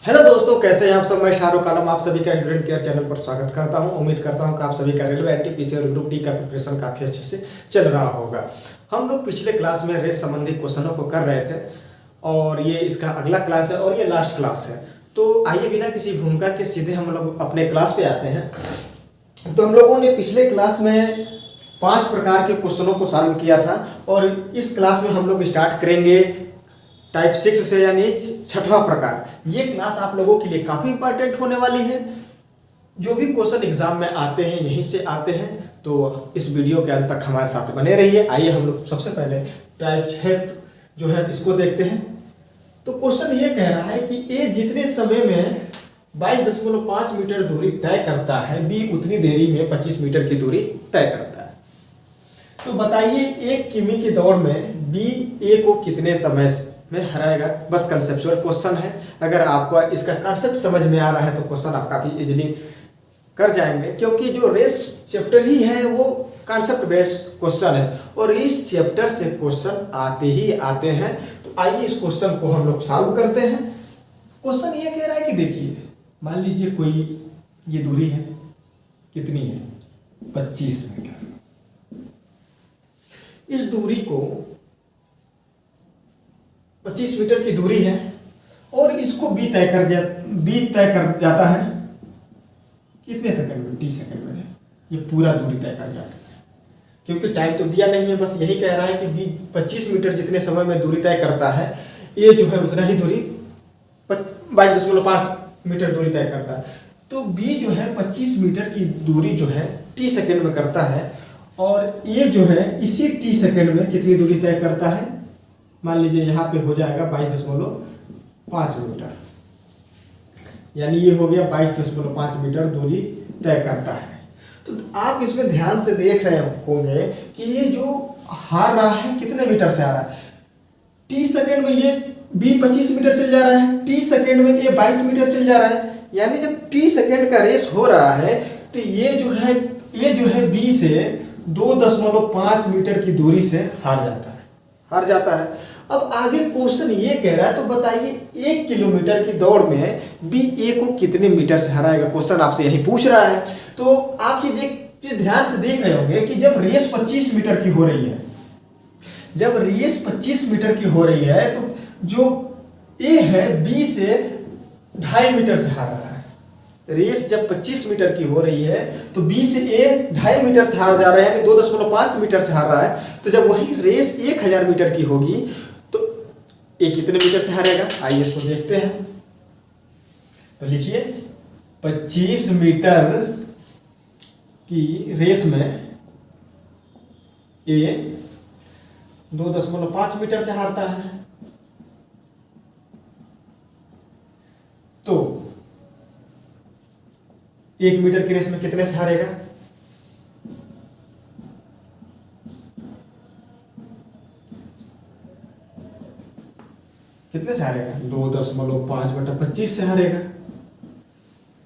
Hello दोस्तों, कैसे हैं आप सब। मैं शाहरुख आलम आप सभी का स्टूडेंट केयर चैनल पर स्वागत करता हूं। उम्मीद करता हूं कि आप सभी का रेलवे एनटीपीसी और ग्रुप डी का प्रिपरेशन काफ़ी अच्छे से चल रहा होगा। हम लोग पिछले क्लास में रेस संबंधी क्वेश्चनों को कर रहे थे और ये इसका अगला क्लास है और ये लास्ट क्लास है। तो आइए बिना किसी भूमिका के सीधे हम लोग अपने क्लास पे आते हैं। तो हम लोगों ने पिछले क्लास में 5 प्रकार के क्वेश्चनों को सॉल्व किया था और इस क्लास में हम लोग स्टार्ट करेंगे टाइप 6 से, यानी 6वां प्रकार। ये क्लास आप लोगों के लिए काफ़ी इंपॉर्टेंट होने वाली है। जो भी क्वेश्चन एग्जाम में आते हैं यहीं से आते हैं, तो इस वीडियो के अंत तक हमारे साथ बने रहिए। आइए हम लोग सबसे पहले टाइप 6 जो है इसको देखते हैं। तो क्वेश्चन ये कह रहा है कि ए जितने समय में 22.5 मीटर दूरी तय करता है, बी उतनी देरी में 25 मीटर की दूरी तय करता है। तो बताइए 1 किमी की दौड़ में बी ए को कितने समय में हराएगा। बस कंसेप्चुअल क्वेश्चन है। अगर आपको इसका कॉन्सेप्ट समझ में आ रहा है तो क्वेश्चन आप काफ़ी इजीली कर जाएंगे, क्योंकि जो रेस चैप्टर ही है वो कॉन्सेप्ट बेस्ड क्वेश्चन है और इस चैप्टर से क्वेश्चन आते ही आते हैं। तो आइए इस क्वेश्चन को हम लोग सॉल्व करते हैं। क्वेश्चन ये कह रहा है कि देखिए, मान लीजिए कोई ये दूरी है, कितनी है 25 मीटर। इस दूरी को 25 मीटर की दूरी है और इसको बी तय कर जाता है कितने सेकंड में, 30 सेकंड में। ये पूरा दूरी तय कर जाता है, क्योंकि टाइम तो दिया नहीं है, बस यही कह रहा है कि बी 25 मीटर जितने समय में दूरी तय करता है, ये जो है उतना ही दूरी 22.5 मीटर दूरी तय करता है। तो बी जो है 25 मीटर की दूरी जो है 30 सेकंड में करता है और ये जो है इसी 30 सेकंड में कितनी दूरी तय करता है। मान लीजिए यहाँ पे हो जाएगा 22.5 मीटर, यानी ये हो गया 22.5 मीटर दूरी तय करता है। तो आप इसमें ध्यान से देख रहे होंगे कि ये जो हार रहा है कितने मीटर से आ रहा है। 30 सेकंड में ये बी 25 मीटर चल जा रहा है, 30 सेकंड में ये 22 मीटर चल जा रहा है। यानी जब 30 सेकंड का रेस हो रहा है तो ये जो है बी से 2.5 मीटर की दूरी से हार जाता है। अब आगे क्वेश्चन ये कह रहा है, तो बताइए 1 किलोमीटर की दौड़ में बी ए को कितने मीटर से हराएगा। क्वेश्चन आपसे यही पूछ रहा है। तो आप चीज ध्यान से देख रहे होंगे कि जब रेस 25 मीटर की हो रही है, जब रेस 25 मीटर की हो रही है तो जो ए है बी से 2.5 मीटर से हार रहा है। रेस जब 25 मीटर की हो रही है तो बी से ए 2.5 मीटर से हार जा रहा है, यानी 2.5 मीटर से हार रहा है। तो जब वही रेस 1000 मीटर की होगी तो ए कितने मीटर से हारेगा। आइए इसको देखते हैं। तो लिखिए 25 मीटर की रेस में ए 2.5 मीटर से हारता है। तो 1 मीटर की रेस में कितने से हारेगा। कितने से हारेगा, 2.5/25 से हारेगा,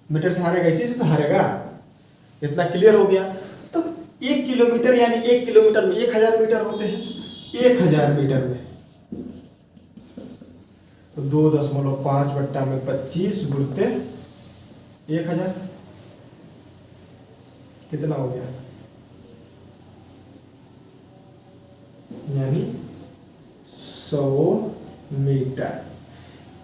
मीटर से हारेगा। इसी से तो हारेगा। इतना क्लियर हो गया। तो 1 किलोमीटर यानी 1 किलोमीटर में 1000 मीटर होते हैं। 1000 मीटर में तो 2.5/25 गुणते 1000 कितना हो गया, यानी 100 मीटर।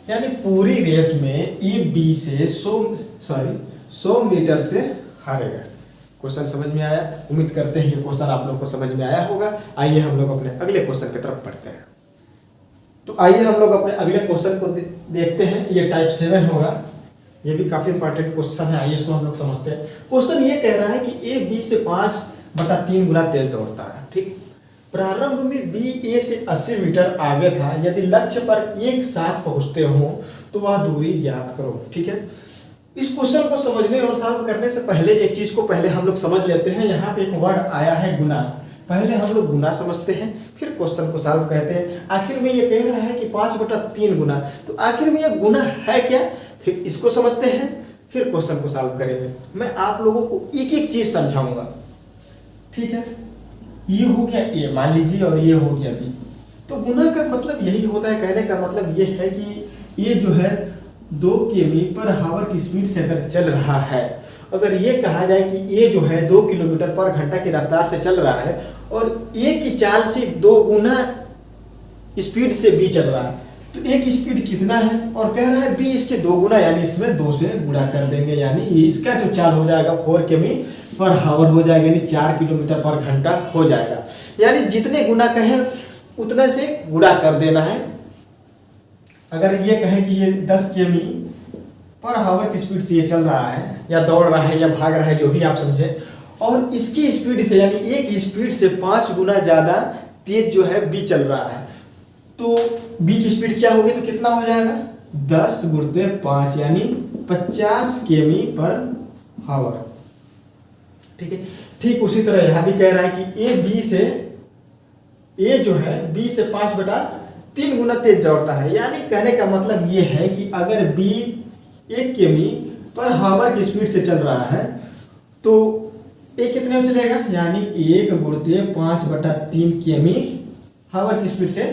यानी पूरी रेस में ई बी से 100 मीटर से हारेगा। क्वेश्चन समझ में आया। उम्मीद करते हैं ये क्वेश्चन आप लोग को समझ में आया होगा। आइए हम लोग अपने अगले क्वेश्चन की तरफ बढ़ते हैं। तो आइए हम लोग अपने अगले क्वेश्चन को देखते हैं। ये टाइप 7 होगा। ये भी काफी इंपॉर्टेंट क्वेश्चन है। आइए इसको हम लोग समझते हैं। क्वेश्चन ये कह रहा है कि ए बी से 5/3 गुना तेज दौड़ता है। ठीक, प्रारंभ में बी ए से 80 मीटर आगे था। यदि लक्ष्य पर एक साथ पहुंचते हो तो वह दूरी ज्ञात करो। ठीक है, इस क्वेश्चन को समझने और सॉल्व करने से पहले एक चीज को पहले हम लोग समझ लेते हैं। यहाँ पे एक वर्ड आया है गुना। पहले हम लोग गुना समझते हैं, फिर क्वेश्चन को सॉल्व कहते हैं। आखिर में ये कह रहा है कि 5/3 गुना, तो आखिर में ये गुना है क्या, फिर इसको समझते हैं, फिर क्वेश्चन को सॉल्व करेंगे। मैं आप लोगों को एक एक चीज समझाऊंगा। ठीक है, ये हो गया ए मान लीजिए और ये हो गया बी। तो गुना का मतलब यही होता है, कहने का मतलब ये है कि ये जो है 2 किमी पर हावर की स्पीड से अगर चल रहा है, अगर ये कहा जाए कि ये जो है 2 किलोमीटर पर घंटा की रफ्तार से चल रहा है और ए की चाल से 2 गुना स्पीड से बी चल रहा है, तो ए की स्पीड कितना है और कह रहा है बी इसके 2 गुना, यानी इसमें 2 से गुणा कर देंगे, यानी इसका जो चाल हो जाएगा 4 किमी पर हावर हो जाएगा, यानी 4 किलोमीटर पर घंटा हो जाएगा। यानी जितने गुना कहें उतने से गुणा कर देना है। अगर ये कहें कि ये 10 किमी पर हावर की स्पीड से ये चल रहा है या दौड़ रहा है या भाग रहा है, जो भी आप समझे, और इसकी स्पीड से यानी ए की स्पीड से 5 गुना ज़्यादा तेज जो है बी चल रहा है, तो बी की स्पीड क्या होगी, तो कितना हो जाएगा 10 गुणित 5 यानी 50 किमी पर हावर। ठीक है, ठीक उसी तरह यहाँ भी कह रहा है कि ए जो है बी से 5/3 गुना तेज दौड़ता है। यानी कहने का मतलब ये है कि अगर बी 1 किमी पर हावर की स्पीड से चल रहा है तो ए कितने में चलेगा, यानी 1 गुणित 5/3 किमी हावर की स्पीड से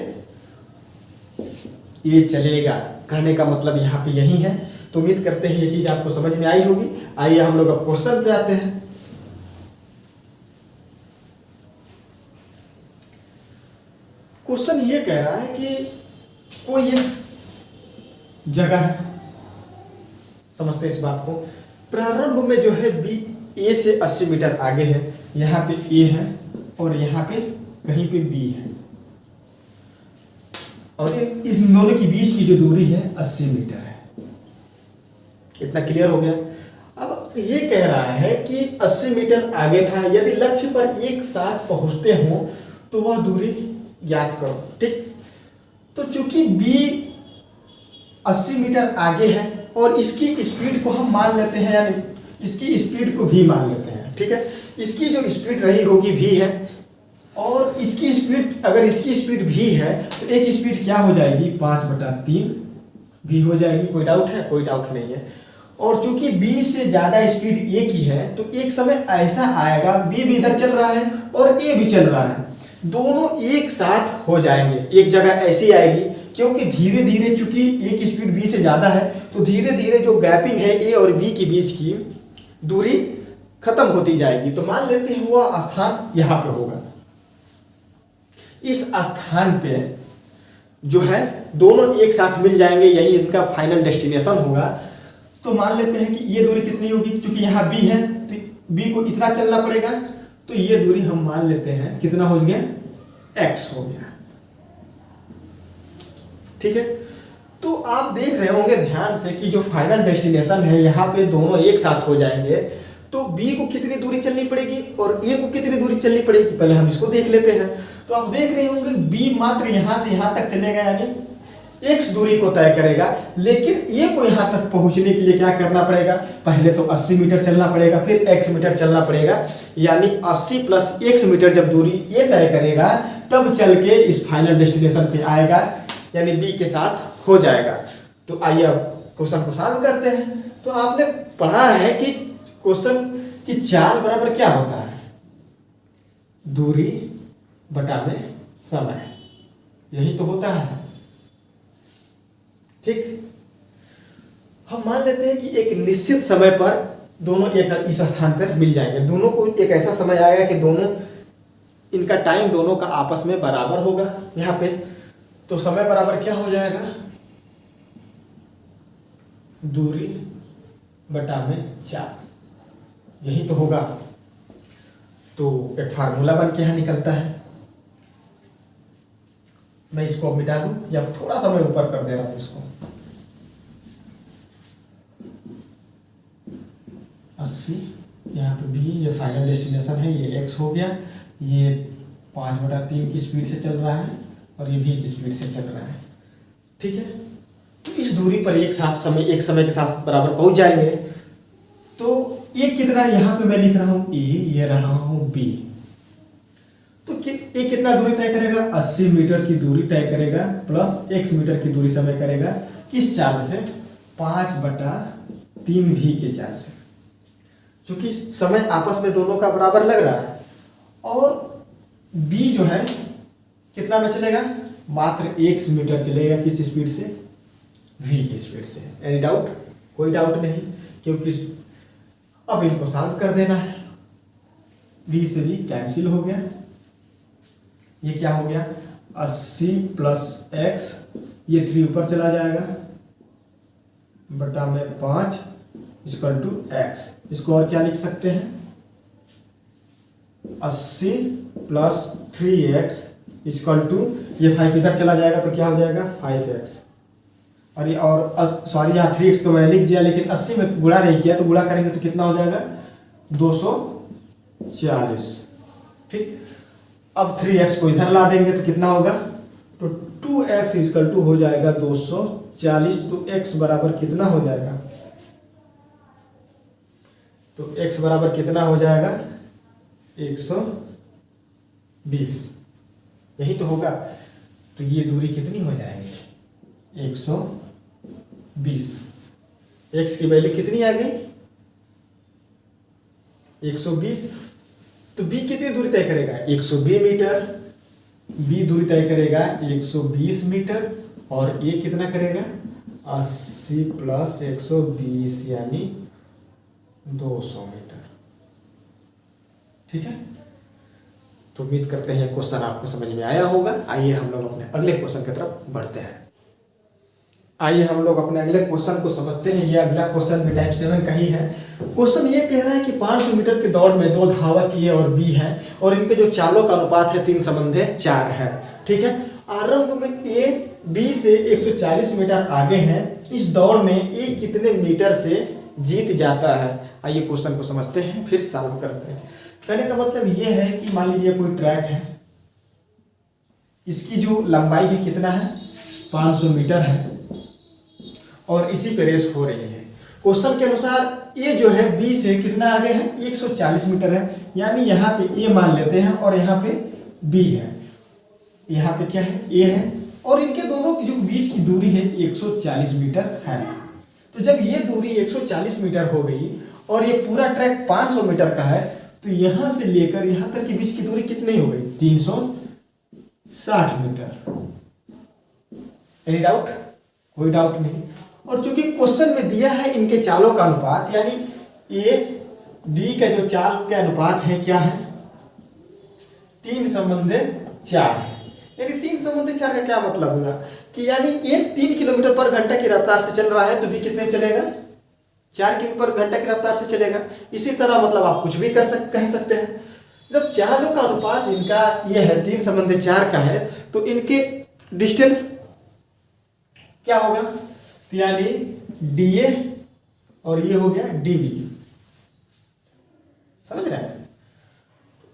ये चलेगा। कहने का मतलब यहाँ पे यही है। तो उम्मीद करते हैं ये चीज आपको समझ में आई होगी। आइए हम लोग अब क्वेश्चन पे आते हैं। क्वेश्चन ये कह रहा है कि कोई ये जगह है, समझते इस बात को, प्रारंभ में जो है बी ए से 80 मीटर आगे है, यहाँ पे ए है और यहाँ पे कहीं पे बी है, और इस दोनों के बीच की जो दूरी है 80 मीटर है। इतना क्लियर हो गया। अब ये कह रहा है कि 80 मीटर आगे था, यदि लक्ष्य पर एक साथ पहुंचते हो तो वह दूरी याद करो। ठीक, तो चूंकि बी 80 मीटर आगे है और इसकी स्पीड को हम मान लेते हैं, यानी इसकी स्पीड को भी मान लेते हैं। ठीक है, इसकी जो स्पीड रही होगी भी है और इसकी स्पीड, अगर इसकी स्पीड भी है तो एक स्पीड क्या हो जाएगी 5/3 भी हो जाएगी। कोई डाउट है? कोई डाउट नहीं है। और चूंकि बी से ज्यादा स्पीड ए की है तो एक समय ऐसा आएगा बी भी इधर चल रहा है और ए भी चल रहा है, दोनों एक साथ हो जाएंगे। एक जगह ऐसी आएगी क्योंकि धीरे धीरे चूंकि ए की स्पीड बी से ज्यादा है तो धीरे धीरे जो गैपिंग है ए और बी के बीच की दूरी खत्म होती जाएगी। तो मान लेते हैं वह स्थान यहाँ पे होगा। इस स्थान पे जो है दोनों एक साथ मिल जाएंगे, यही इनका फाइनल डेस्टिनेशन होगा। तो मान लेते हैं कि ये दूरी कितनी होगी, क्योंकि यहाँ बी है तो बी को इतना चलना पड़ेगा, तो ये दूरी हम मान लेते हैं कितना हो गया, x हो गया। ठीक है, तो आप देख रहे होंगे ध्यान से कि जो फाइनल डेस्टिनेशन है यहाँ पे दोनों एक साथ हो जाएंगे, तो b को कितनी दूरी चलनी पड़ेगी और a को कितनी दूरी चलनी पड़ेगी, पहले हम इसको देख लेते हैं। तो आप देख रहे होंगे b मात्र यहाँ से यहाँ तक चलेगा, यानी x दूरी को तय करेगा, लेकिन a को यहाँ तक पहुँचने के लिए क्या करना पड़ेगा, पहले तो 80 मीटर चलना पड़ेगा, फिर x मीटर चलना पड़ेगा, यानी 80 + x मीटर जब दूरी ये तय करेगा तब चल के इस फाइनल डेस्टिनेशन पे आएगा, यानी b के साथ हो जाएगा। तो आइए अब क्वेश्चन को सॉल्व करते हैं। तो आपने पढ़ा है कि क्वेश्चन की चाल बराबर क्या होता है, दूरी बटा में समय, यही तो होता है। ठीक, हम मान लेते हैं कि एक निश्चित समय पर दोनों एक इस स्थान पर मिल जाएंगे, दोनों को एक ऐसा समय आएगा कि दोनों इनका टाइम दोनों का आपस में बराबर होगा यहाँ पे। तो समय बराबर क्या हो जाएगा, दूरी बटा में 4, यही तो होगा। तो एक फार्मूला बन के यहाँ निकलता है। मैं इसको अब मिटा दूं या थोड़ा सा मैं ऊपर कर दे रहा हूं इसको, 80, यहाँ पे भी ये फाइनल डेस्टिनेशन है, ये x हो गया, ये 5/3 की स्पीड से चल रहा है और ये v की स्पीड से चल रहा है। ठीक है, तो इस दूरी पर एक समय के साथ बराबर पहुंच जाएंगे। तो ये कितना, यहाँ पे मैं लिख रहा हूँ e, ये रहा हूँ b, तो ये कितना दूरी तय करेगा, 80 मीटर की दूरी तय करेगा प्लस x मीटर की दूरी समय करेगा, किस चाल से, 5/3 v के चाल से, क्योंकि समय आपस में दोनों का बराबर लग रहा है। और b जो है कितना में चलेगा, मात्र x मीटर चलेगा, किस स्पीड से, v की स्पीड से। Any doubt? कोई डाउट नहीं, क्योंकि अब इनको सॉल्व कर देना है। v से v कैंसिल हो गया, ये क्या हो गया 80 प्लस x, ये 3 ऊपर चला जाएगा बटा में 5 इक्वल टू x। इसको और क्या लिख सकते हैं 80 प्लस 3x इक्वल टू, ये 5 इधर चला जाएगा तो क्या हो जाएगा 5x, और ये और सॉरी यहाँ 3x तो मैंने लिख दिया, लेकिन 80 में गुणा नहीं किया तो गुणा करेंगे तो कितना हो जाएगा 240। ठीक, अब 3x को इधर ला देंगे तो कितना होगा, तो 2x इक्वल टू हो जाएगा 240। तो x बराबर कितना हो जाएगा, तो x बराबर कितना हो जाएगा 120, यही तो होगा। तो ये दूरी कितनी हो जाएगी 120। x की वैल्यू कितनी आ गई 120। तो b कितनी दूरी तय करेगा 120 मीटर, b दूरी तय करेगा 120 मीटर, और ये कितना करेगा 80 प्लस 120 यानी 200 मीटर। ठीक है, तो उम्मीद करते हैं क्वेश्चन आपको समझ में आया होगा। आइए हम लोग अपने अगले क्वेश्चन की तरफ बढ़ते हैं। आइए हम लोग अपने अगले क्वेश्चन को समझते हैं। ये अगला क्वेश्चन भी टाइप 7 का ही है। क्वेश्चन ये कह रहा है कि 500 मीटर की दौड़ में 2 धावक ए और बी हैं और इनके जो चालों का अनुपात है 3 संबंध 4 है। ठीक है, आरंभ में ए बी से 140 मीटर आगे है, इस दौड़ में ए कितने मीटर से जीत जाता है। आइए क्वेश्चन को समझते हैं फिर सॉल्व करते हैं। कहने का मतलब ये है कि मान लीजिए कोई ट्रैक है, इसकी जो लंबाई है कितना है 500 मीटर है और इसी पे रेस हो रही है। क्वेश्चन के अनुसार ये जो है बी से कितना आगे है 140 मीटर है, यानी यहाँ पे ए मान लेते हैं और यहाँ पे बी है, यहाँ पे क्या है ए है, और इनके दोनों की जो बीच की दूरी है 140 मीटर है। तो जब ये दूरी 140 मीटर हो गई और ये पूरा ट्रैक 500 मीटर का है, तो यहां से लेकर यहां तक के बीच की दूरी कितनी हो गई 360 मीटर। Any doubt? कोई डाउट नहीं। और चूंकि क्वेश्चन में दिया है इनके चालों का अनुपात, यानी ए बी का जो चाल के अनुपात है क्या है 3 संबंधे 4 है। यानी 3 संबंधे 4 का क्या मतलब हुआ कि यानी ए 3 किलोमीटर पर घंटा की रफ्तार से चल रहा है तो बी कितने चलेगा 4 किलोमीटर पर घंटा की रफ्तार से चलेगा। इसी तरह मतलब आप कुछ भी कह सकते हैं। जब चालों का अनुपात इनका ये है 3 संबंधे 4 का है, तो इनके डिस्टेंस क्या होगा, तो यानी डीए और ये हो गया डीबी। समझ रहे हैं?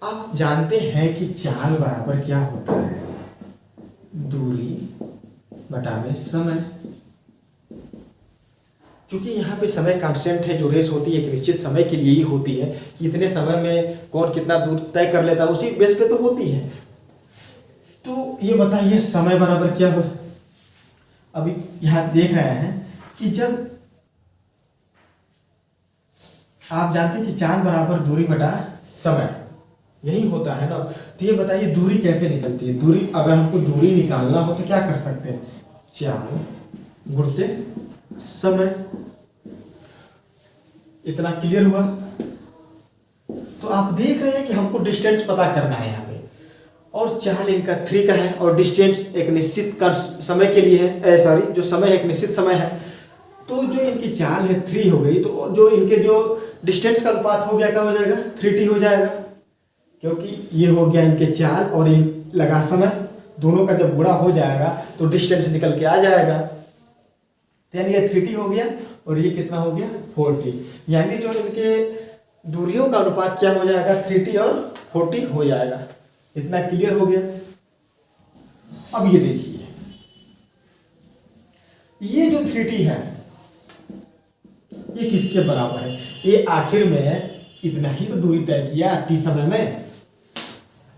आप जानते हैं कि चाल बराबर क्या होता है दूरी बटा में समय। क्योंकि यहाँ पे समय कांस्टेंट है, जो रेस होती है एक निश्चित समय के लिए ही होती है कि इतने समय में कौन कितना दूर तय कर लेता है, उसी बेस पे तो होती है। तो ये बताइए समय बराबर क्या हो। अभी यहाँ देख रहे हैं कि जब आप जानते हैं कि चाल बराबर दूरी बटा समय, यही होता है ना। तो ये बताइए दूरी कैसे निकलती है। दूरी, अगर हमको दूरी निकालना हो तो क्या कर सकते हैं, चाल गुणते समय। इतना क्लियर हुआ। तो आप देख रहे हैं कि हमको डिस्टेंस पता करना है यहाँ पे, और चाल इनका 3 का है और डिस्टेंस एक निश्चित समय के लिए है, सॉरी जो समय एक निश्चित समय है। तो जो इनकी चाल है 3 हो गई, तो जो इनके जो डिस्टेंस का अनुपात हो गया क्या हो जाएगा 3t हो जाएगा, क्योंकि ये हो गया इनके चाल और इन लगा समय, दोनों का जब गुणा हो जाएगा तो डिस्टेंस निकल के आ जाएगा। यानी ये 3t हो गया और ये कितना हो गया 4t। यानी जो इनके दूरियों का अनुपात क्या हो जाएगा 3t और 4t हो जाएगा। इतना क्लियर हो गया। अब ये देखिए, ये जो 3t है ये किसके बराबर है, ये आखिर में इतना ही तो दूरी तय किया t समय में,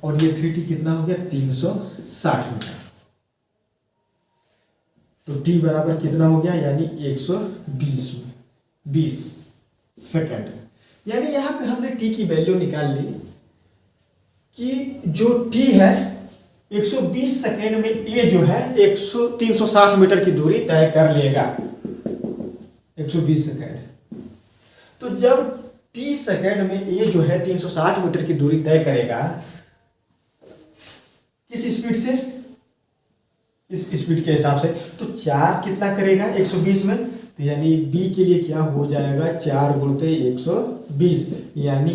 और ये 3t कितना हो गया 360 मीटर। तो t बराबर कितना हो गया, यानी 120 सेकंड। यानी यहां पे हमने t की वैल्यू निकाल ली कि जो t है 120 सेकेंड में ये जो है 360 मीटर की दूरी तय कर लेगा। 120 सेकेंड। तो जब 30 सेकेंड में ये जो है 360 मीटर की दूरी तय करेगा, किस स्पीड से? इस स्पीड के हिसाब से। तो 4 कितना करेगा 120 में? तो यानी b के लिए क्या हो जाएगा, 4 गुणते 120, यानी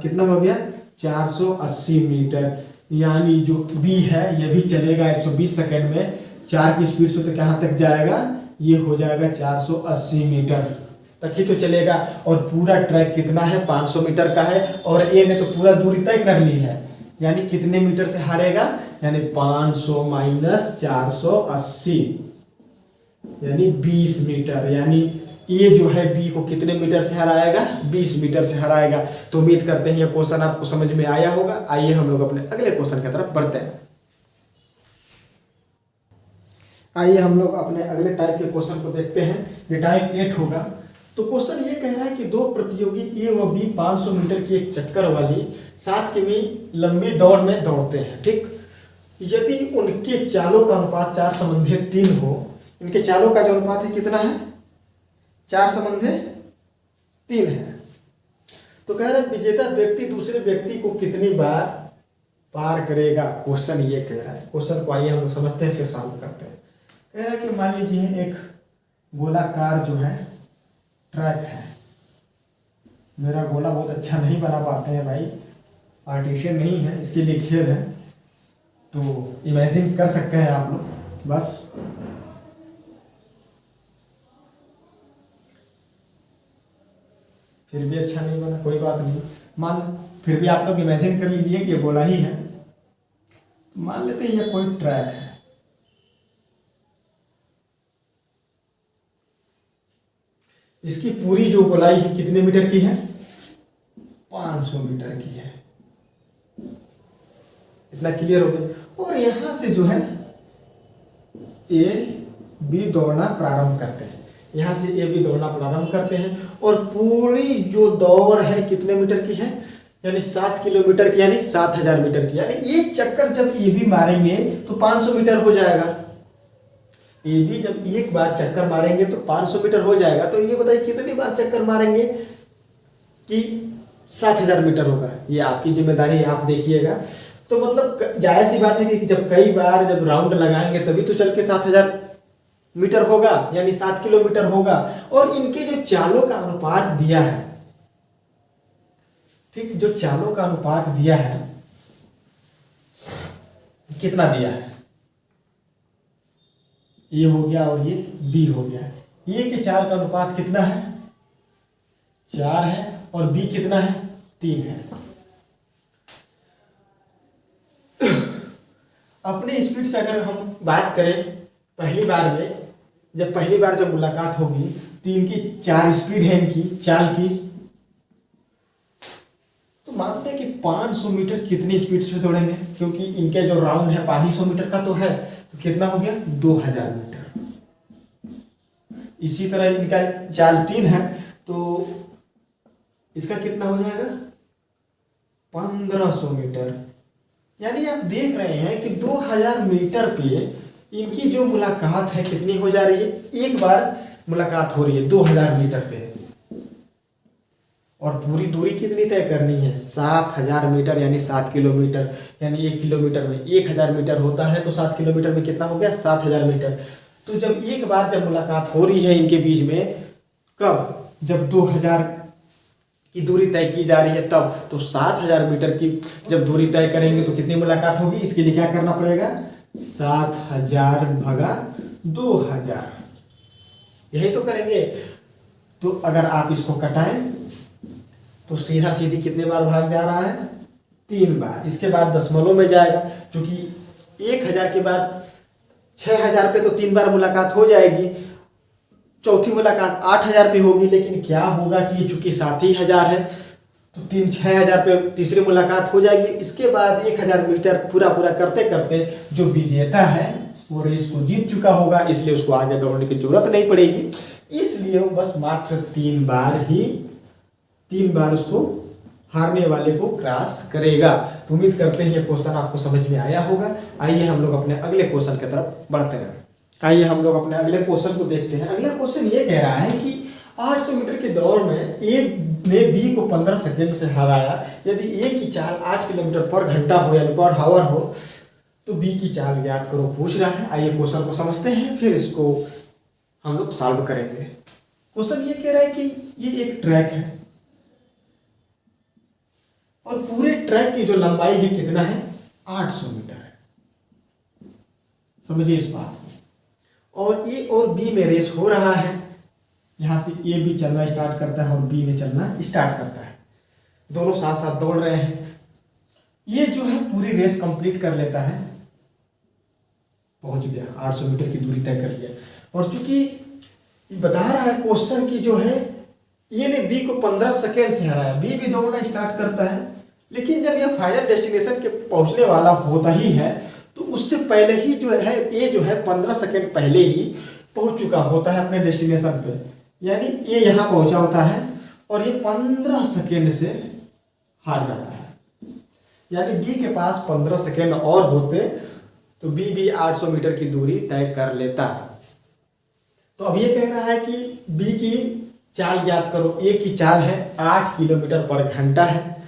कितना हो गया 480 मीटर। यानी जो b है ये भी चलेगा 120 सेकेंड में 4 की स्पीड से, तो कहाँ तक जाएगा, ये हो जाएगा 480 मीटर तक ही तो चलेगा। और पूरा ट्रैक कितना है, 500 मीटर का है, और ए ने तो पूरा दूरी तय कर ली है, यानी कितने मीटर से हारेगा, यानी 500 माइनस 480 यानी 20 मीटर। यानी ये जो है बी को कितने मीटर से हराएगा, 20 मीटर से हराएगा। तो उम्मीद करते हैं ये क्वेश्चन आपको समझ में आया होगा। आइए हम लोग अपने अगले क्वेश्चन की तरफ बढ़ते हैं। आइए हम लोग अपने अगले टाइप के क्वेश्चन को देखते हैं। ये टाइप 8 होगा। तो क्वेश्चन ये कह रहा है कि दो प्रतियोगी ए व बी 500 मीटर की एक चक्कर वाली 7 किमी लंबी दौड़ में दौड़ते हैं। ठीक, यदि उनके चालों का अनुपात 4:3 हो, इनके चालों का जो अनुपात है कितना है, 4:3 है। तो कह रहा है विजेता व्यक्ति दूसरे व्यक्ति को कितनी बार पार करेगा, क्वेश्चन ये कह रहा है। क्वेश्चन को आइए हम लोग समझते हैं फिर सॉल्व करते हैं। कह रहा है कि मान लीजिए एक गोलाकार जो है ट्रैक है। मेरा गोला बहुत अच्छा नहीं बना पाते हैं भाई, आर्टिशियन नहीं है, इसके लिए खेद है। तो इमेजिन कर सकते हैं आप लोग बस। फिर भी अच्छा नहीं बना, कोई बात नहीं, फिर भी आप लोग इमेजिन कर लीजिए कि ये गोला ही है। मान लेते हैं ये कोई ट्रैक है। इसकी पूरी जो गोलाई है कितने मीटर की है, 500 मीटर की है। इतना क्लियर हो गया। और यहां से जो है ए बी दौड़ना प्रारंभ करते हैं। यहां से ए बी दौड़ना प्रारंभ करते हैं और पूरी जो दौड़ है कितने मीटर की है, यानी 7 किलोमीटर की, यानी 7000 मीटर की। यानी ये चक्कर जब ए बी मारेंगे तो 500 मीटर हो जाएगा। ए बी जब एक बार चक्कर मारेंगे तो 500 मीटर हो जाएगा। तो ये बताइए कितनी बार चक्कर मारेंगे कि 7000 मीटर होगा। ये आपकी जिम्मेदारी है, आप देखिएगा। तो मतलब जायज सी बात है कि जब कई बार जब राउंड लगाएंगे तभी तो चल के 7000 मीटर होगा, यानी 7 किलोमीटर होगा। और इनके जो चालों का अनुपात दिया है, ठीक, जो चालों का अनुपात दिया है कितना दिया है, ए हो गया और ये बी हो गया। ए के चाल का अनुपात कितना है, 4 है, और बी कितना है, 3 है। अपने स्पीड से अगर हम बात करें पहली बार जब मुलाकात होगी तो इनकी 4 स्पीड है, इनकी चाल की। तो मानते हैं कि 500 मीटर कितनी स्पीड से दौड़ेंगे, क्योंकि इनके जो राउंड है 500 मीटर का तो है, तो कितना हो गया 2000 मीटर। इसी तरह इनका चाल 3 है तो इसका कितना हो जाएगा 1500 मीटर। यानी आप देख रहे हैं कि 2000 मीटर पे इनकी जो मुलाकात है कितनी हो जा रही है, एक बार मुलाकात हो रही है 2000 मीटर पे। और पूरी दूरी कितनी तय करनी है, 7000 मीटर, यानी 7 किलोमीटर। यानी 1 किलोमीटर में 1000 मीटर होता है, तो 7 किलोमीटर में कितना हो गया 7000 मीटर। तो जब एक बार जब मुलाकात हो रही है इनके बीच में, कब, जब 2000 की दूरी तय की जा रही है तब। तो 7000 मीटर की जब दूरी तय करेंगे तो कितनी मुलाकात होगी, इसके लिए क्या करना पड़ेगा, 7000 भागा 2000, यही तो करेंगे। तो अगर आप इसको कटाएं तो सीधा सीधी कितने बार भाग जा रहा है, 3 बार। इसके बाद दशमलव में जाएगा, क्योंकि 1000 के बाद 6000 पे तो 3 बार मुलाकात हो जाएगी। चौथी मुलाकात 8000 पे होगी, लेकिन क्या होगा कि चूंकि 7000 है तो 6000 पे तीसरी मुलाकात हो जाएगी। इसके बाद 1000 मीटर पूरा करते करते जो विजेता है वो रेस को जीत चुका होगा, इसलिए उसको आगे दौड़ने की जरूरत नहीं पड़ेगी। इसलिए वो बस मात्र 3 बार उसको हारने वाले को क्रॉस करेगा। तो उम्मीद करते हैं ये क्वेश्चन आपको समझ में आया होगा। आइए हम लोग अपने अगले क्वेश्चन की तरफ बढ़ते हैं। आइए हम लोग अपने अगले क्वेश्चन को देखते हैं। अगला क्वेश्चन ये कह रहा है कि 800 मीटर की दौड़ में ए ने बी को 15 सेकंड से हराया। यदि ए की चाल 8 किलोमीटर पर घंटा हो यानी पर हावर हो तो बी की चाल ज्ञात करो पूछ रहा है। आइए क्वेश्चन को समझते हैं, फिर इसको हम लोग सॉल्व करेंगे। क्वेश्चन ये कह रहा है कि ये एक ट्रैक है और पूरे ट्रैक की जो लंबाई है कितना है, 800 मीटर है। समझिए इस बात को। और ए और बी में रेस हो रहा है। यहां से ए भी चलना स्टार्ट करता है और बी भी चलना स्टार्ट करता है। दोनों साथ साथ दौड़ रहे हैं। ये जो है पूरी रेस कंप्लीट कर लेता है, पहुंच गया 800 मीटर की दूरी तय कर लिया। और चूंकि बता रहा है क्वेश्चन की जो है ए ने बी को 15 सेकेंड से हराया, बी भी दौड़ना स्टार्ट करता है। लेकिन जब यह फाइनल डेस्टिनेशन के पहुंचने वाला होता ही है तो उससे पहले ही जो है ए जो है 15 सेकेंड पहले ही पहुंच चुका होता है अपने डेस्टिनेशन पे। यानी ए यहाँ पहुंचा होता है और ये 15 सेकेंड से हार जाता है। यानी बी के पास 15 सेकेंड और होते तो बी भी 800 मीटर की दूरी तय कर लेता। तो अब ये कह रहा है कि बी की चाल ज्ञात करो। ए की चाल है 8 किलोमीटर पर घंटा है।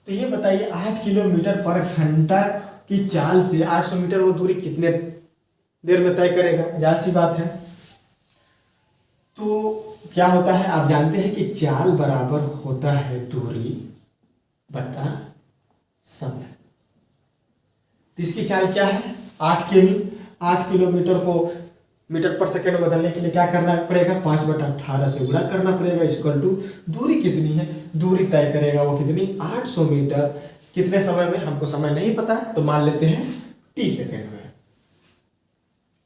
तो ये बताइए 8 किलोमीटर पर घंटा की चाल से 800 मीटर वो दूरी कितने देर में तय करेगा, जाहिर सी बात है। तो क्या होता है, आप जानते हैं कि चाल बराबर होता है दूरी बटा समय। तो इसकी चाल क्या है, 8 किमी। 8 किलोमीटर को मीटर पर सेकेंड बदलने के लिए क्या करना पड़ेगा, 5/18 से गुणा करना पड़ेगा। इक्वल टू दूरी कितनी है, दूरी तय करेगा वो कितनी, 800 मीटर। कितने समय में, हमको समय नहीं पता तो मान लेते हैं t सेकेंड में।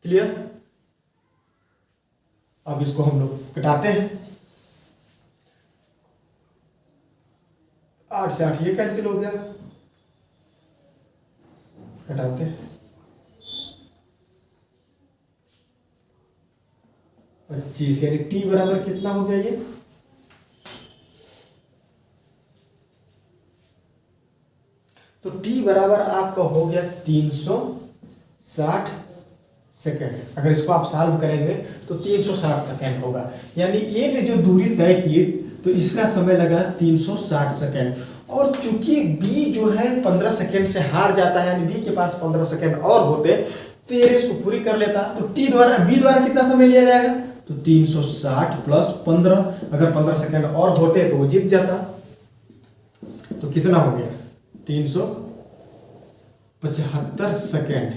क्लियर। अब इसको हम लोग कटाते हैं। 8 से 8 ये कैंसिल हो गया, कटाते हैं। 25 यानी t बराबर कितना हो गया ये, तो t बराबर आपका हो गया 360 सेकेंड। अगर इसको आप सॉल्व करेंगे तो 360 सेकेंड होगा। यानी ए ने जो दूरी तय की तो इसका समय लगा 360 सेकेंड। और चूंकि बी जो है 15 सेकेंड से हार जाता है, यानी बी के पास 15 सेकेंड और होते तो ये इसको पूरी कर लेता। तो बी द्वारा कितना समय लिया जाएगा, तो 360 प्लस 15। अगर 15 सेकेंड और होते तो वो जीत जाता। तो कितना हो गया, 375 सेकेंड।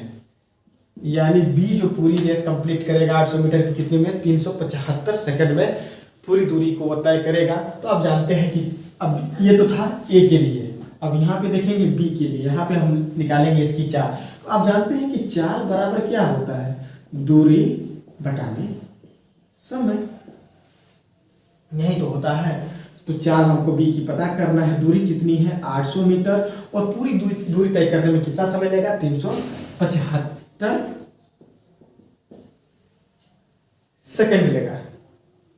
यानी बी जो पूरी रेस कंप्लीट करेगा 800 मीटर की कितने में, 375 सेकेंड में पूरी दूरी को तय करेगा। तो अब जानते हैं कि अब ये तो था ए के लिए, अब यहाँ पे देखेंगे बी के लिए। यहाँ पे हम निकालेंगे इसकी चाल। तो आप जानते हैं कि चाल बराबर क्या होता है, दूरी बटाने समय, यही तो होता है। तो चाल हमको बी की पता करना है, दूरी कितनी है 800 मीटर और पूरी दूरी तय करने में कितना समय लेगा, 375 सेकेंड लेगा,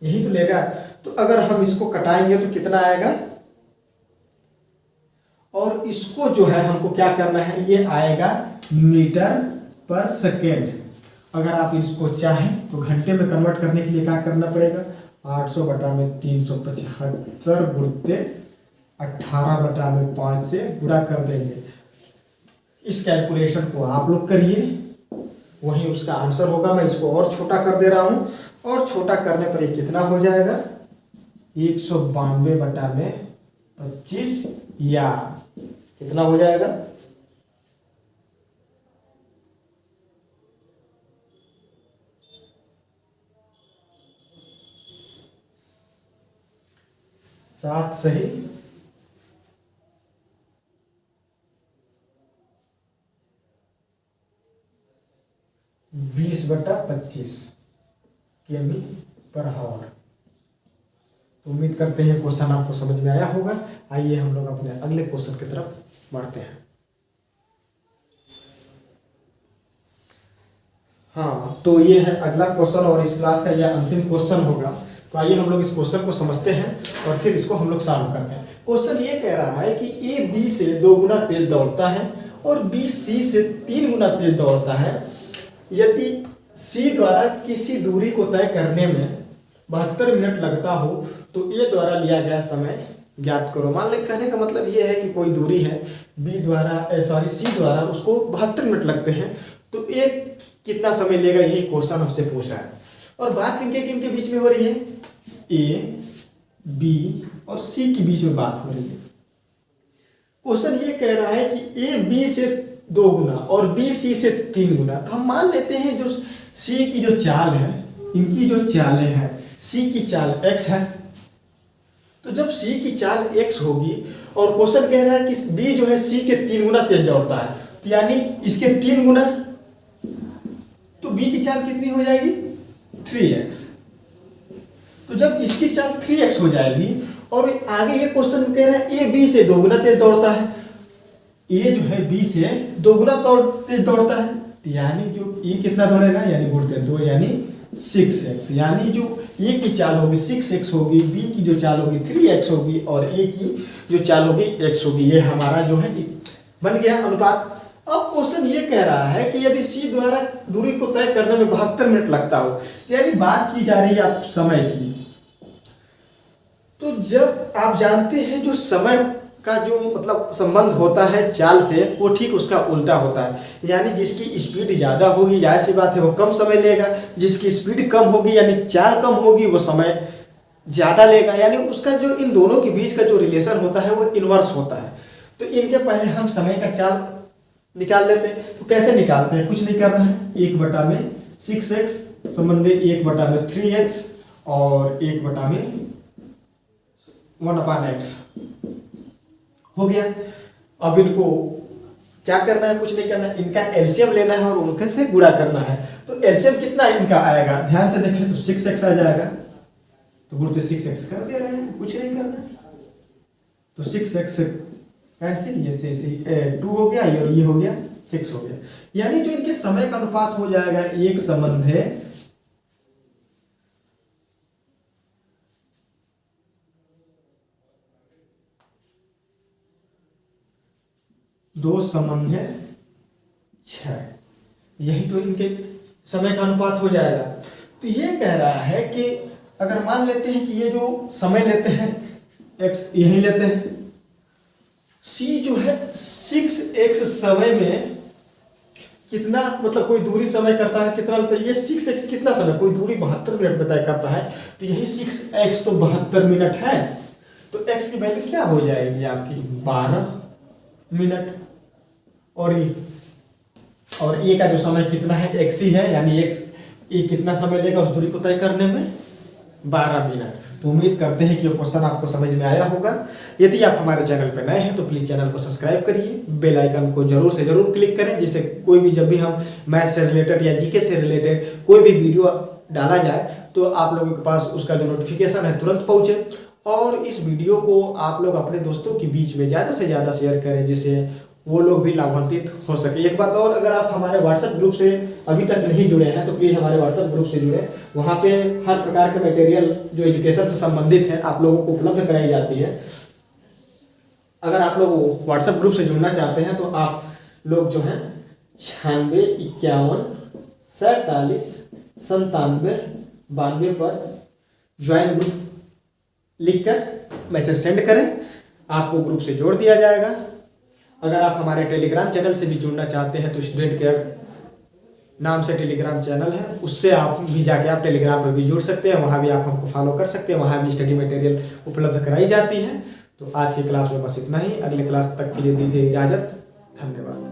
यही तो लेगा। तो अगर हम इसको कटाएंगे तो कितना आएगा, और इसको जो है हमको क्या करना है, ये आएगा मीटर पर सेकेंड। अगर आप इसको चाहें तो घंटे में कन्वर्ट करने के लिए क्या करना पड़ेगा, 800 बटा में 375 गुणते 18/5 से गुणा कर देंगे। इस कैलकुलेशन को आप लोग करिए, वही उसका आंसर होगा। मैं इसको और छोटा कर दे रहा हूं, और छोटा करने पर ये कितना हो जाएगा, 192/25 या कितना हो जाएगा, 7 सही 20/25 किमी पर हावर। तो उम्मीद करते हैं क्वेश्चन आपको समझ में आया होगा। आइए हम लोग अपने अगले क्वेश्चन की तरफ बढ़ते हैं। हाँ, तो ये है अगला क्वेश्चन और इस क्लास का यह अंतिम क्वेश्चन होगा। तो आइए हम लोग इस क्वेश्चन को समझते हैं और फिर इसको हम लोग सॉल्व करते हैं। क्वेश्चन ये कह रहा है कि ए बी से 2 गुना तेज दौड़ता है और बी सी से 3 गुना तेज दौड़ता है। यदि सी द्वारा किसी दूरी को तय करने में 72 मिनट लगता हो तो ए द्वारा लिया गया समय ज्ञात करो। मान लें, कहने का मतलब ये है कि कोई दूरी है सी द्वारा उसको 72 मिनट लगते हैं, तो ए कितना समय लेगा, यही क्वेश्चन हमसे पूछ रहा है। और बात किनके बीच में हो रही है, ए बी और सी के बीच में बात हो रही है। क्वेश्चन ये कह रहा है कि ए बी से 2 गुना और बी सी से 3 गुना। तो हम मान लेते हैं जो सी की जो चाल है, इनकी जो चालें हैं, सी की चाल x है, तो जब सी की चाल x होगी और क्वेश्चन कह रहा है कि b जो है सी के 3 गुना तेज दौड़ता है, तो यानी इसके 3 गुना, तो b की चाल कितनी हो जाएगी 3x। तो जब इसकी चाल 3x हो जाएगी और आगे ये क्वेश्चन कह रहा है ए बी से 2 गुना तेज दौड़ता है, ए जो है बी से 2 गुना तेज दौड़ता है, तो यानी जो ए कितना दौड़ेगा, यानी गुणते 2 यानी 6x, यानी जो ए की चाल होगी 6x होगी, बी की जो चाल होगी 3x होगी और ए की जो चाल होगी x होगी। ये हमारा जो है बन गया अनुपात। अब क्वेश्चन ये कह रहा है कि यदि सी द्वारा दूरी को तय करने में 72 मिनट लगता हो, यानी बात की जा रही है आप समय की। तो जब आप जानते हैं जो समय का जो मतलब संबंध होता है चाल से, वो ठीक उसका उल्टा होता है। यानी जिसकी स्पीड ज़्यादा होगी, जाहिर सी बात है वो कम समय लेगा, जिसकी स्पीड कम होगी यानी चाल कम होगी वो समय ज़्यादा लेगा। यानी उसका जो इन दोनों के बीच का जो रिलेशन होता है वो इन्वर्स होता है। तो इनके पहले हम समय का चाल निकाल लेते हैं। तो कैसे निकालते हैं, कुछ नहीं करना है, 1/6x संबंधी 1/3x और 1/1/x हो गया। अब इनको क्या करना है, कुछ नहीं करना है, इनका एलसीएम लेना है और उनके से गुणा करना है। तो एलसीएम कितना इनका आएगा, ध्यान से देखें तो 6x आ जाएगा, तो गुणते 6x कर दे रहे हैं, कुछ नहीं करना। तो 6x कैंसिल, ये से 2 हो गया और ये हो गया 6 हो गया। यानी जो इनके समय का अनुपात हो जाएगा एक संबंध है 2 संबंध है 6, यही तो इनके समय का अनुपात हो जाएगा। तो ये कह रहा है कि अगर मान लेते हैं कि ये जो समय लेते हैं x यही लेते हैं, c जो है 6x समय में कितना मतलब कोई दूरी समय करता है, कितना लेता है, ये 6x कितना समय, कोई दूरी 72 मिनट में तय करता है, तो यही 6x तो 72 मिनट है। तो x की वैल्यू क्या हो जाएगी आपकी 12 मिनट और ये का जो समय कितना है x ही है, यानी x ये कितना समय लेगा उस दूरी को तय करने में 12 मिनट। तो उम्मीद करते हैं कि ये क्वेश्चन आपको समझ में आया होगा। यदि आप हमारे चैनल पर नए हैं तो प्लीज़ चैनल को सब्सक्राइब करिए, बेल आइकन को जरूर से जरूर क्लिक करें, जिससे कोई भी जब भी हम मैथ से रिलेटेड या जीके से रिलेटेड कोई भी वीडियो डाला जाए तो आप लोगों के पास उसका जो नोटिफिकेशन है तुरंत पहुँचे। और इस वीडियो को आप लोग अपने दोस्तों के बीच में ज़्यादा से ज़्यादा शेयर करें, जिससे वो लोग भी लाभान्वित हो सके। एक बात और, अगर आप हमारे व्हाट्सएप ग्रुप से अभी तक नहीं जुड़े हैं तो प्लीज़ हमारे व्हाट्सएप ग्रुप से जुड़े। वहाँ पे हर प्रकार के मटेरियल जो एजुकेशन से संबंधित है आप लोगों को उपलब्ध कराई जाती है। अगर आप लोग व्हाट्सएप ग्रुप से जुड़ना चाहते हैं तो आप लोग जो हैं 96 51 47 97 92 पर ज्वाइन ग्रुप लिखकर मैसेज सेंड करें, आपको ग्रुप से जोड़ दिया जाएगा। अगर आप हमारे टेलीग्राम चैनल से भी जुड़ना चाहते हैं तो स्टूडेंट केयर नाम से टेलीग्राम चैनल है, उससे आप भी जाके आप टेलीग्राम पर भी जुड़ सकते हैं, वहाँ भी आप हमको फॉलो कर सकते हैं, वहाँ भी स्टडी मटेरियल उपलब्ध कराई जाती है। तो आज की क्लास में बस इतना ही, अगले क्लास तक के लिए दीजिए इजाज़त, धन्यवाद।